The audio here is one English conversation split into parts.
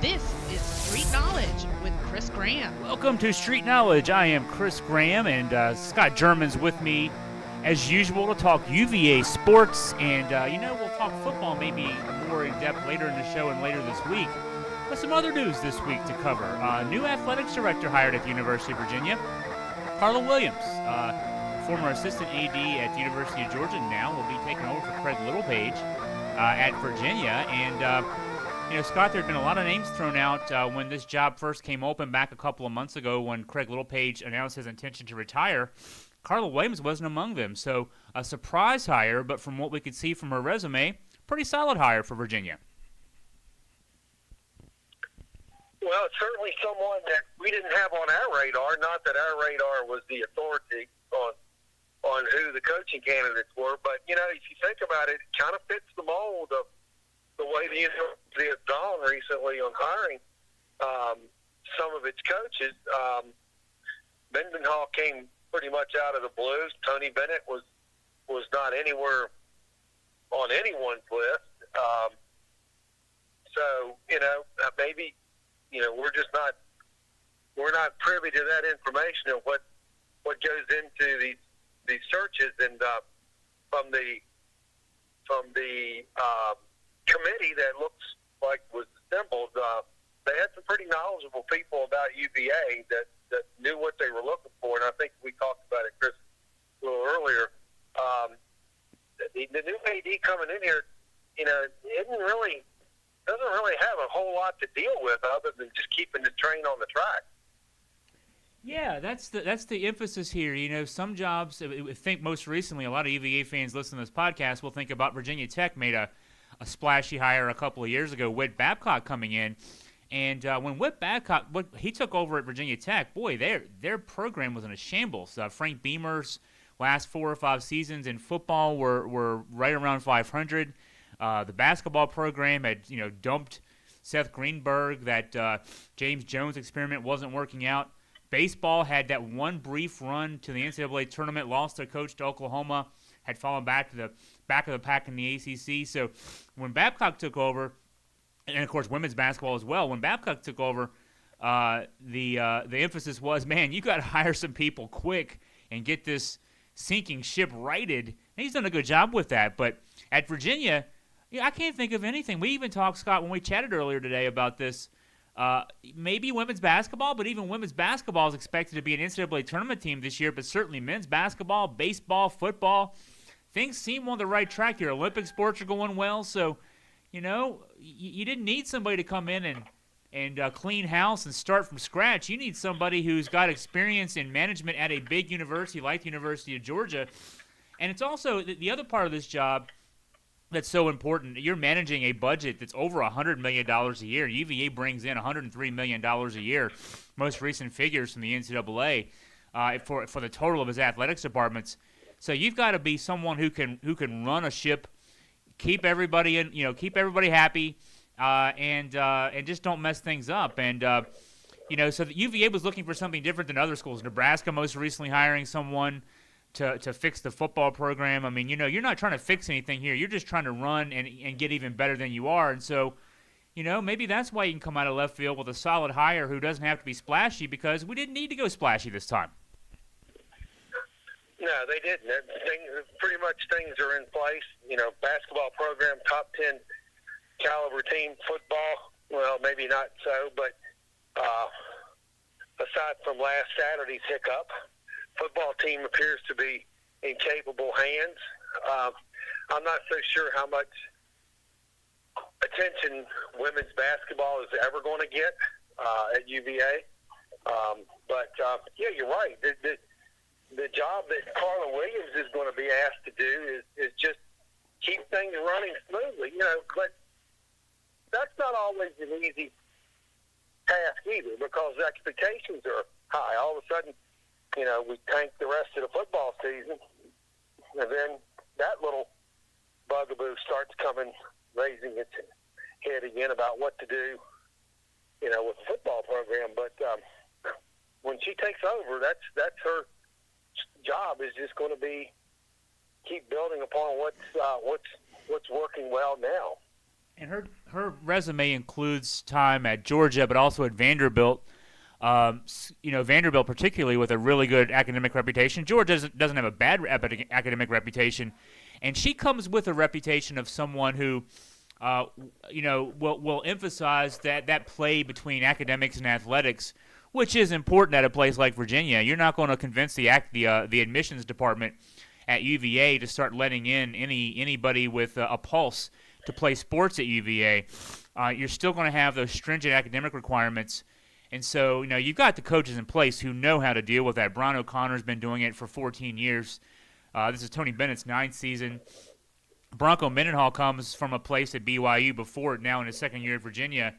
This is Street Knowledge with Chris Graham. Welcome to Street Knowledge. I am Chris Graham, and Scott German's with me as usual to talk UVA sports. And, we'll talk football maybe more in depth later in the show and later this week. But some other news this week to cover. New athletics director hired at the University of Virginia, Carla Williams, former assistant AD at the University of Georgia, now will be taking over for Craig Littlepage at Virginia. And, Scott, there had been a lot of names thrown out when this job first came open back a couple of months ago when Craig Littlepage announced his intention to retire. Carla Williams wasn't among them, so a surprise hire, but from what we could see from her resume, pretty solid hire for Virginia. Well, it's certainly someone that we didn't have on our radar, not that our radar was the authority on who the coaching candidates were, but, if you think about it, it kind of fits the mold of the way the university has gone recently on hiring some of its coaches. Mendenhall came pretty much out of the blue. Tony Bennett was not anywhere on anyone's list. Maybe we're not privy to that information of what goes into these searches, and from the committee that looks like was assembled, they had some pretty knowledgeable people about UVA that knew what they were looking for, and I think we talked about it, Chris, a little earlier. The new AD coming in here, doesn't really have a whole lot to deal with other than just keeping the train on the track. Yeah, that's the emphasis here. Some jobs, I think most recently, a lot of UVA fans listening to this podcast will think about Virginia Tech made a splashy hire a couple of years ago, Whit Babcock coming in. And when Whit Babcock, he took over at Virginia Tech, boy, their program was in a shambles. Frank Beamer's last 4 or 5 seasons in football were right around 500. The basketball program had, dumped Seth Greenberg. That James Jones experiment wasn't working out. Baseball had that one brief run to the NCAA tournament, lost their coach to Oklahoma, had fallen back to the back of the pack in the ACC. So when Babcock took over, and of course women's basketball as well, when Babcock took over, the emphasis was, man, you got to hire some people quick and get this sinking ship righted. And he's done a good job with that. But at Virginia, I can't think of anything. We even talked, Scott, when we chatted earlier today about this. Maybe women's basketball, but even women's basketball is expected to be an NCAA tournament team this year, but certainly men's basketball, baseball, football, things seem on the right track here. Olympic sports are going well, so, you didn't need somebody to come in and clean house and start from scratch. You need somebody who's got experience in management at a big university like the University of Georgia. And it's also the other part of this job that's so important. You're managing a budget that's over $100 million a year. UVA brings in $103 million a year, most recent figures from the NCAA for the total of his athletics departments. So you've got to be someone who can run a ship, keep everybody happy, and just don't mess things up. And so the UVA was looking for something different than other schools. Nebraska most recently hiring someone to fix the football program. I mean, you're not trying to fix anything here. You're just trying to run and get even better than you are. And so, maybe that's why you can come out of left field with a solid hire who doesn't have to be splashy, because we didn't need to go splashy this time. No, they didn't. Pretty much things are in place. Basketball program, top 10 caliber team. Football, well, maybe not so, but aside from last Saturday's hiccup, football team appears to be in capable hands. I'm not so sure how much attention women's basketball is ever going to get at UVA. But you're right. The job that Carla Williams is going to be asked to do is just keep things running smoothly. But that's not always an easy task either, because the expectations are high. All of a sudden, we tank the rest of the football season, and then that little bugaboo starts raising its head again about what to do, with the football program. But when she takes over, that's her job, is just going to be keep building upon what's working well now. And her resume includes time at Georgia, but also at Vanderbilt. Vanderbilt particularly with a really good academic reputation. Georgia doesn't have a bad academic reputation, and she comes with a reputation of someone who, will emphasize that play between academics and athletics, which is important at a place like Virginia. You're not going to convince the admissions department at UVA to start letting in anybody with a pulse to play sports at UVA. You're still going to have those stringent academic requirements. And so, you've got the coaches in place who know how to deal with that. Brian O'Connor's been doing it for 14 years. This is Tony Bennett's 9th season. Bronco Mendenhall comes from a place at BYU before, now in his second year at Virginia,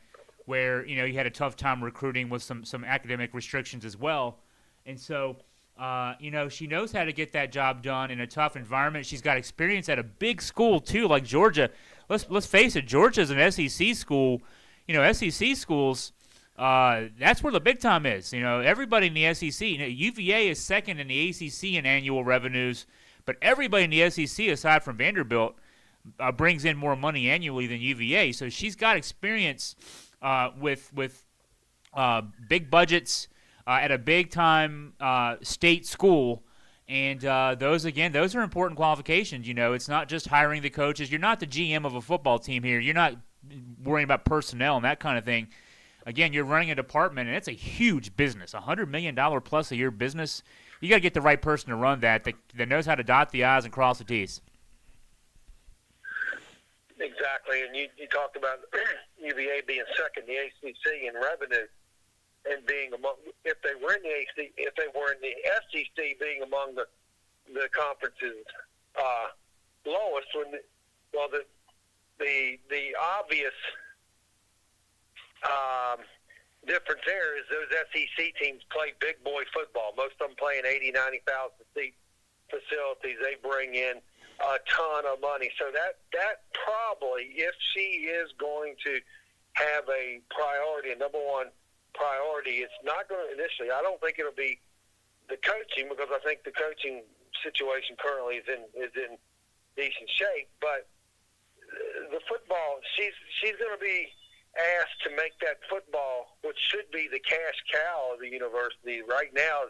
where, he had a tough time recruiting with some academic restrictions as well. And so, she knows how to get that job done in a tough environment. She's got experience at a big school, too, like Georgia. Let's face it, Georgia's an SEC school. SEC schools, that's where the big time is. Everybody in the SEC, UVA is second in the ACC in annual revenues, but everybody in the SEC, aside from Vanderbilt, brings in more money annually than UVA. So she's got experience with big budgets at a big-time state school. And those are important qualifications. It's not just hiring the coaches. You're not the GM of a football team here. You're not worrying about personnel and that kind of thing. Again, you're running a department, and it's a huge business, $100 million plus a year business. You got to get the right person to run that knows how to dot the I's and cross the T's. Exactly, and you talked about UVA being second in the ACC in revenue, and being among, if they were in the SEC, being among the conference's lowest. The obvious difference there is those SEC teams play big boy football. Most of them playing 80,000, 90,000 seat facilities. They bring in a ton of money. So that probably, if she is going to have a priority, a number one priority, it's not going to initially. I don't think it'll be the coaching, because I think the coaching situation currently is in decent shape. But the football, she's going to be asked to make that football, which should be the cash cow of the university right now,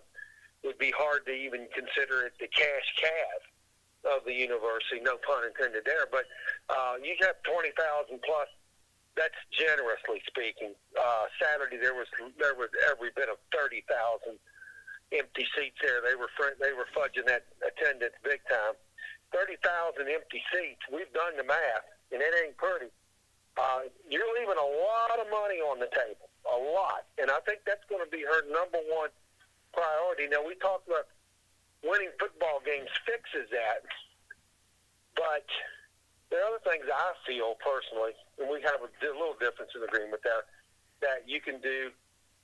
would be hard to even consider it the cash calf of the university, no pun intended there. But you have 20,000 plus. That's generously speaking. Saturday there was every bit of 30,000 empty seats there. They were fudging that attendance big time. 30,000 empty seats. We've done the math, and it ain't pretty. You're leaving a lot of money on the table, a lot. And I think that's going to be her number one priority. Now, we talked about winning football games fixes that, but there are other things I feel personally, and we have a little difference in agreement there, that you can do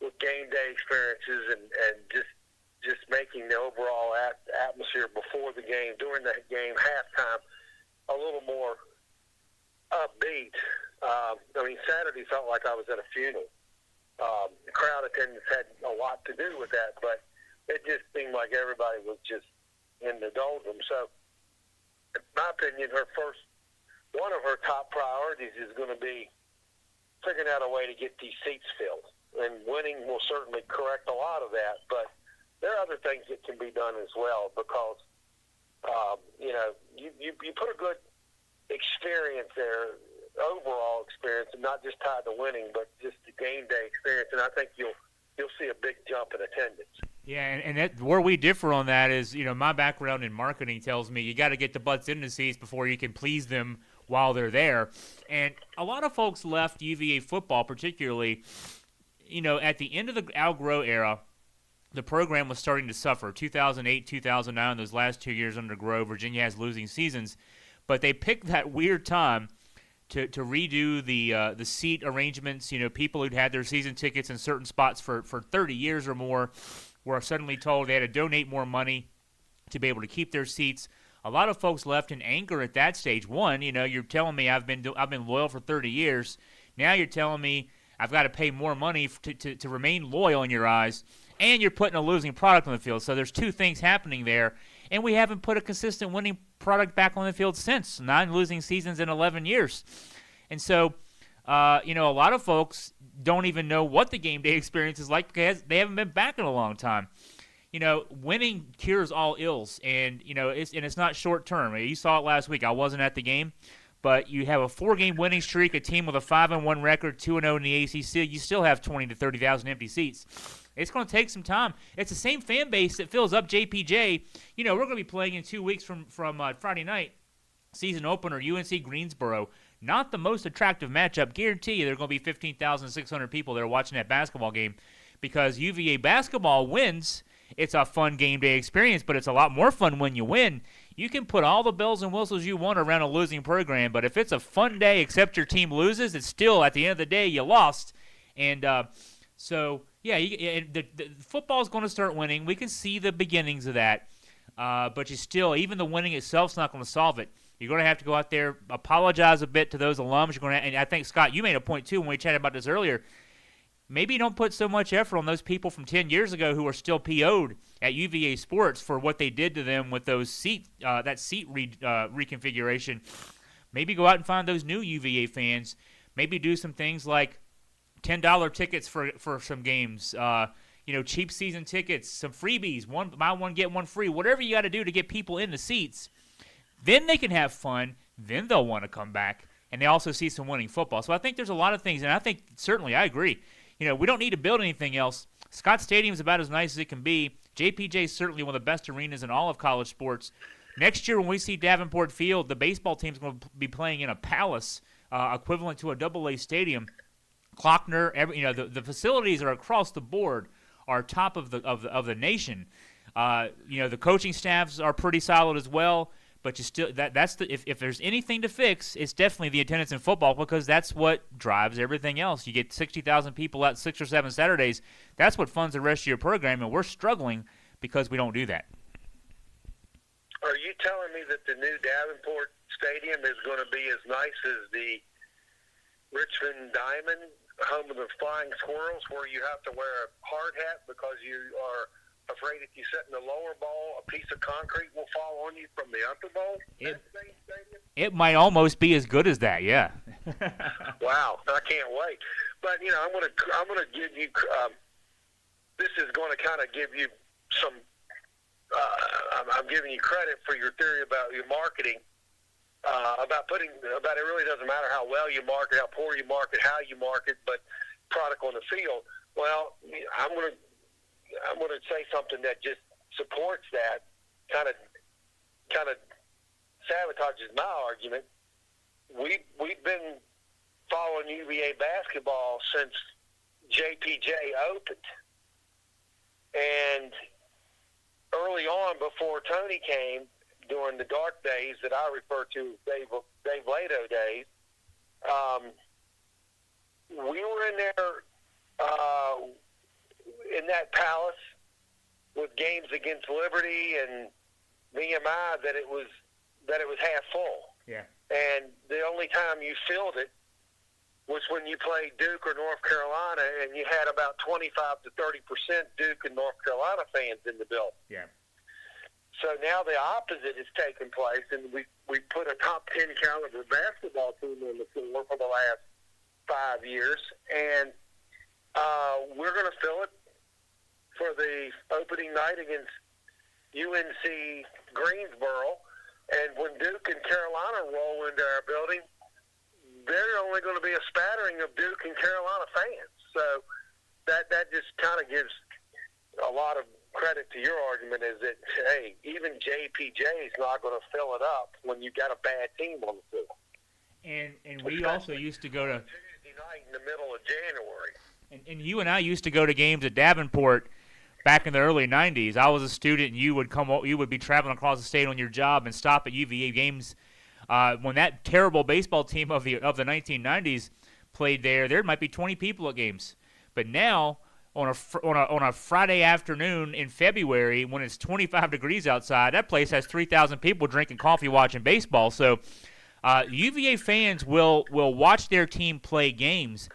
with game day experiences and just making the overall atmosphere before the game, during the game, halftime, a little more upbeat. Saturday felt like I was at a funeral. The crowd attendance had a lot to do with that, but it just seemed like everybody was just in the doldrums. So, in my opinion, one of her top priorities is going to be figuring out a way to get these seats filled. And winning will certainly correct a lot of that, but there are other things that can be done as well, because, you put a good experience there, overall experience, and not just tied to winning, but just the game day experience, and I think you'll see a big jump in attendance. Yeah, and that, where we differ on that is, my background in marketing tells me you got to get the butts in the seats before you can please them while they're there. And a lot of folks left UVA football, particularly, at the end of the Al Groh era, the program was starting to suffer. 2008, 2009, those last 2 years under Groh, Virginia has losing seasons. But they picked that weird time to redo the seat arrangements. People who'd had their season tickets in certain spots for 30 years or more were suddenly told they had to donate more money to be able to keep their seats. A lot of folks left in anger at that stage. One, you're telling me I've been loyal for 30 years. Now you're telling me I've got to pay more money to remain loyal in your eyes, and you're putting a losing product on the field. So there's two things happening there, and we haven't put a consistent winning product back on the field since 9 losing seasons in 11 years. And so, a lot of folks don't even know what the game day experience is like because they haven't been back in a long time. Winning cures all ills, and it's not short term. You saw it last week. I wasn't at the game, but you have a 4-game winning streak, a team with a 5-1 record, 2-0 in the ACC. You still have 20 to 30,000 empty seats. It's going to take some time. It's the same fan base that fills up JPJ. We're going to be playing in 2 weeks from Friday night, season opener, UNC Greensboro. Not the most attractive matchup. Guarantee you there are going to be 15,600 people there watching that basketball game because UVA basketball wins. It's a fun game day experience, but it's a lot more fun when you win. You can put all the bells and whistles you want around a losing program, but if it's a fun day except your team loses, it's still, at the end of the day, you lost. And the football is going to start winning. We can see the beginnings of that, but even the winning itself is not going to solve it. You're going to have to go out there, apologize a bit to those alums. And I think, Scott, you made a point, too, when we chatted about this earlier. Maybe don't put so much effort on those people from 10 years ago who are still PO'd at UVA Sports for what they did to them with those seat reconfiguration. Maybe go out and find those new UVA fans. Maybe do some things like $10 tickets for some games, cheap season tickets, some freebies, buy one, get one free, whatever you got to do to get people in the seats. Then they can have fun. Then they'll want to come back. And they also see some winning football. So I think there's a lot of things, and I think certainly I agree. We don't need to build anything else. Scott Stadium is about as nice as it can be. JPJ is certainly one of the best arenas in all of college sports. Next year when we see Davenport Field, the baseball team's going to be playing in a palace equivalent to a AA stadium. Klockner, the facilities are across the board are top of the nation. The coaching staffs are pretty solid as well. But you still if there's anything to fix, it's definitely the attendance in football because that's what drives everything else. You get 60,000 people out 6 or 7 Saturdays. That's what funds the rest of your program, and we're struggling because we don't do that. Are you telling me that the new Davenport Stadium is going to be as nice as the Richmond Diamond, home of the Flying Squirrels, where you have to wear a hard hat because you are afraid if you sit in the lower bowl, a piece of concrete will fall on you from the upper bowl? It might almost be as good as that, yeah. Wow, I can't wait. But I'm gonna give you. This is going to kind of give you some. I'm giving you credit for your theory about your marketing. About it really doesn't matter how well you market, how poor you market, how you market, but product on the field. Well, I'm going to say something that just supports that, kind of sabotages my argument. We've been following UVA basketball since JPJ opened, and early on, before Tony came, during the dark days that I refer to as Dave Lato days, we were in there in that palace with games against Liberty and VMI that it was half full. Yeah. And the only time you filled it was when you played Duke or North Carolina, and you had about 25 to 30% Duke and North Carolina fans in the building. Yeah. So now the opposite has taken place, and we put a top 10 caliber basketball team on the floor for the last 5 years, and we're going to fill it for the opening night against UNC Greensboro. And when Duke and Carolina roll into our building, they're only going to be a spattering of Duke and Carolina fans. So that just kind of gives a lot of credit to your argument, is that, hey, even JPJ is not going to fill it up when you've got a bad team on the field. And we also used to go to Tuesday night in the middle of January. And you and I used to go to games at Davenport back in the early 90s. I was a student, and you would be traveling across the state on your job and stop at UVA games. When that terrible baseball team of the 1990s played there might be 20 people at games. But now, on a Friday afternoon in February, when it's 25 degrees outside, that place has 3,000 people drinking coffee, watching baseball. So UVA fans will watch their team play games.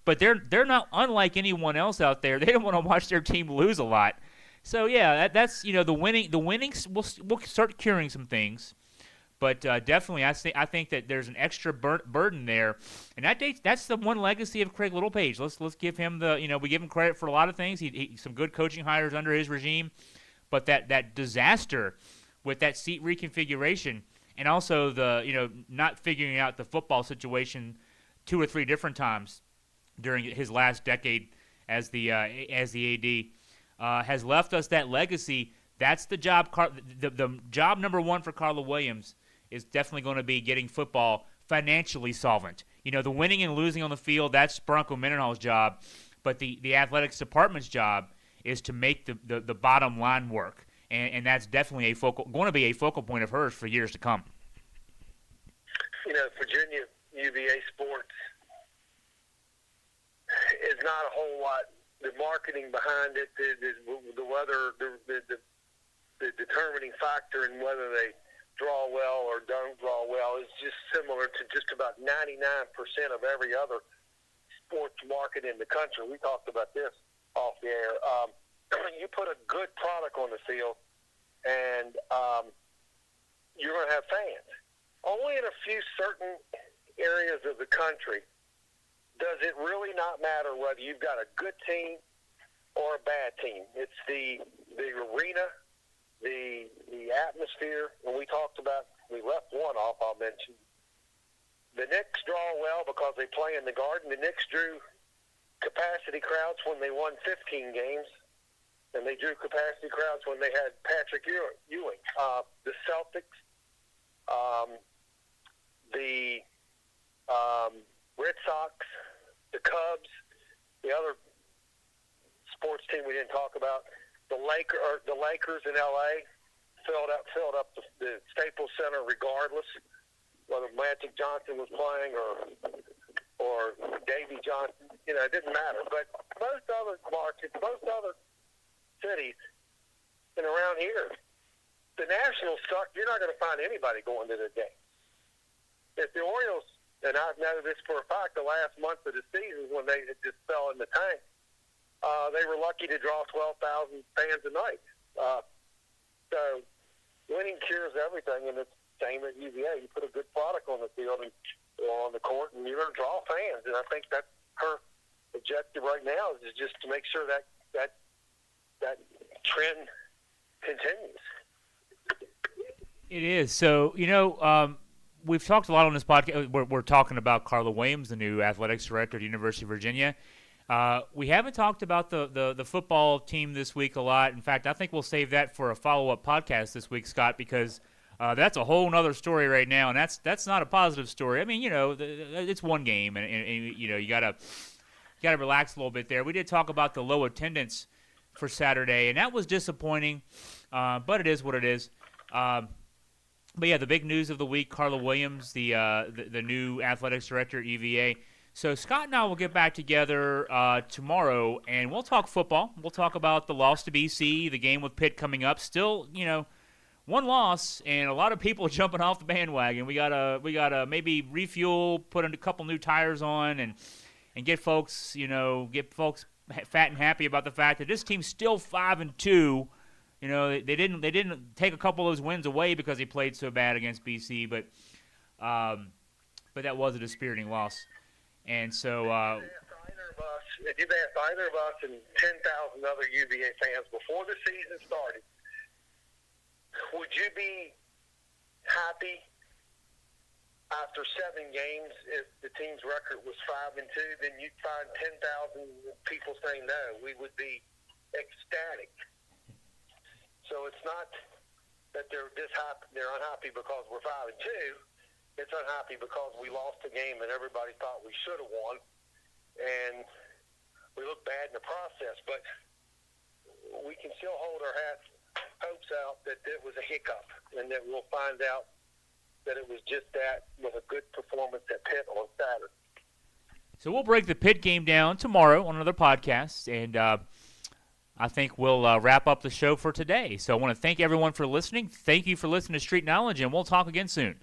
But they're not unlike anyone else out there. They don't want to watch their team lose a lot. So yeah, that's the winnings will start curing some things. But definitely, I think that there's an extra burden there, and that's the one legacy of Craig Littlepage. Let's give him we give him credit for a lot of things. He some good coaching hires under his regime, but that disaster with that seat reconfiguration, and also the not figuring out the football situation 2 or 3 different times during his last decade as the AD, has left us that legacy. That's the job. The job number 1 for Carla Williams is definitely going to be getting football financially solvent. The winning and losing on the field, that's Bronco Mendenhall's job, but the athletics department's job is to make the bottom line work, and that's definitely going to be a focal point of hers for years to come. Virginia UVA sports is not a whole lot. The marketing behind it, the weather, the determining factor in whether they draw well or don't draw well is just similar to just about 99% of every other sports market in the country. We talked about this off the air. You put a good product on the field, and you're going to have fans. Only in a few certain areas of the country does it really not matter whether you've got a good team or a bad team. It's the arena, the atmosphere. When we left one off, I'll mention. The Knicks draw well because they play in the Garden. The Knicks drew capacity crowds when they won 15 games, and they drew capacity crowds when they had Patrick Ewing. The Celtics, the Red Sox, the Cubs, the other sports team we didn't talk about, the Lakers in L.A. filled up the Staples Center regardless whether Magic Johnson was playing or Davy Johnson. It didn't matter. But most other markets, most other cities, and around here, the Nationals suck. You're not going to find anybody going to the game. If the Orioles, and I know this for a fact, the last month of the season when they had just fell in the tank, they were lucky to draw 12,000 fans a night. So winning cures everything, and it's the same at UVA. You put a good product on the field or on the court, and you're going to draw fans. And I think that's her objective right now is just to make sure that trend continues. It is. So, we've talked a lot on this podcast. We're talking about Carla Williams, the new athletics director at the University of Virginia. We haven't talked about the football team this week a lot. In fact, I think we'll save that for a follow-up podcast this week, Scott, because that's a whole other story right now, and that's not a positive story. I mean, it's one game, and you gotta relax a little bit there. We did talk about the low attendance for Saturday, and that was disappointing, but it is what it is. But yeah, the big news of the week: Carla Williams, the new athletics director at UVA. So Scott and I will get back together tomorrow, and we'll talk football. We'll talk about the loss to BC, the game with Pitt coming up. Still, one loss, and a lot of people jumping off the bandwagon. We gotta maybe refuel, put a couple new tires on, and get folks fat and happy about the fact that this team's still 5-2. They didn't take a couple of those wins away because they played so bad against BC, but that was a dispiriting loss. And so, if you've asked either of us and 10,000 other UVA fans before the season started, would you be happy after 7 games if the team's record was 5-2? Then you'd find 10,000 people saying no. We would be ecstatic. So it's not that they're unhappy because we're 5-2. It's unhappy because we lost the game and everybody thought we should have won, and we look bad in the process. But we can still hold our hopes out that it was a hiccup, and that we'll find out that it was just that with a good performance at Pitt on Saturday. So we'll break the Pitt game down tomorrow on another podcast, and I think we'll wrap up the show for today. So I want to thank everyone for listening. Thank you for listening to Street Knowledge, and we'll talk again soon.